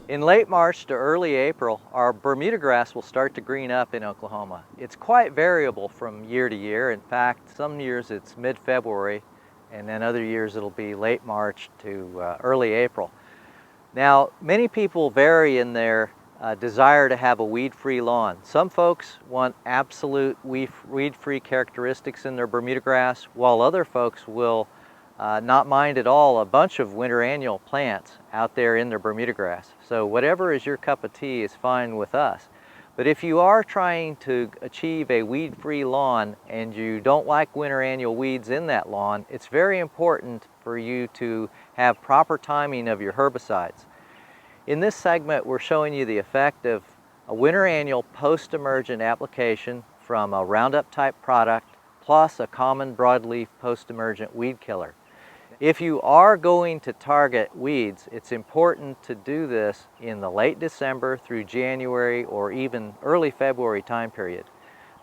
In late March to early April, our Bermuda grass will start to green up in Oklahoma. It's quite variable from year to year. In fact, some years it's mid-February, and then other years it'll be late March to early April. Now, many people vary in their desire to have a weed-free lawn. Some folks want absolute weed-free characteristics in their Bermuda grass, while other folks will not mind at all a bunch of winter annual plants out there in their Bermuda grass. So whatever is your cup of tea is fine with us. But if you are trying to achieve a weed-free lawn and you don't like winter annual weeds in that lawn, it's very important for you to have proper timing of your herbicides. In this segment, we're showing you the effect of a winter annual post-emergent application from a Roundup type product plus a common broadleaf post-emergent weed killer. If you are going to target weeds, it's important to do this in the late December through January or even early February time period.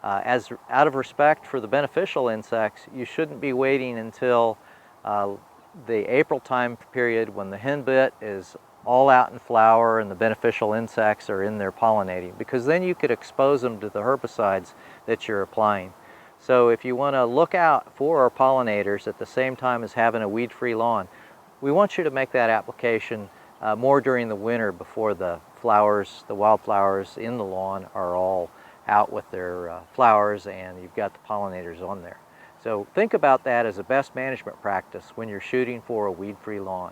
Out of respect for the beneficial insects, you shouldn't be waiting until the April time period when the henbit is all out in flower and the beneficial insects are in there pollinating, because then you could expose them to the herbicides that you're applying. So if you want to look out for our pollinators at the same time as having a weed-free lawn, we want you to make that application more during the winter before the flowers, the wildflowers in the lawn are all out with their flowers and you've got the pollinators on there. So think about that as a best management practice when you're shooting for a weed-free lawn.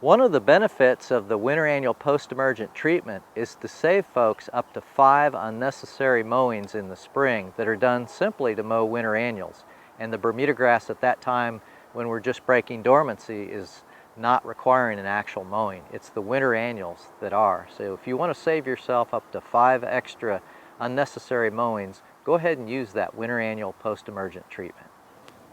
One of the benefits of the winter annual post-emergent treatment is to save folks up to 5 unnecessary mowings in the spring that are done simply to mow winter annuals. And the Bermuda grass at that time, when we're just breaking dormancy, is not requiring an actual mowing. It's the winter annuals that are. So if you want to save yourself up to 5 extra unnecessary mowings, go ahead and use that winter annual post-emergent treatment.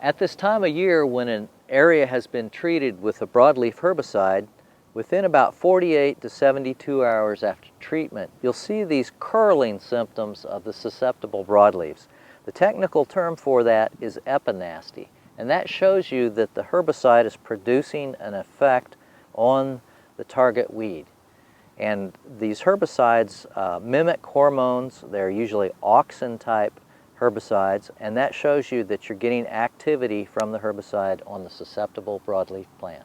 At this time of year, when an area has been treated with a broadleaf herbicide, within about 48 to 72 hours after treatment, you'll see these curling symptoms of the susceptible broadleaves. The technical term for that is epinasty, and that shows you that the herbicide is producing an effect on the target weed. And these herbicides mimic hormones. They're usually auxin-type herbicides, and that shows you that you're getting activity from the herbicide on the susceptible broadleaf plant.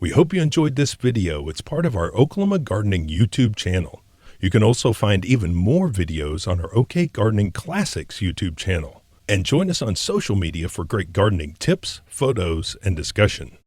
We hope you enjoyed this video. It's part of our Oklahoma Gardening YouTube channel. You can also find even more videos on our OK Gardening Classics YouTube channel. And join us on social media for great gardening tips, photos, and discussion.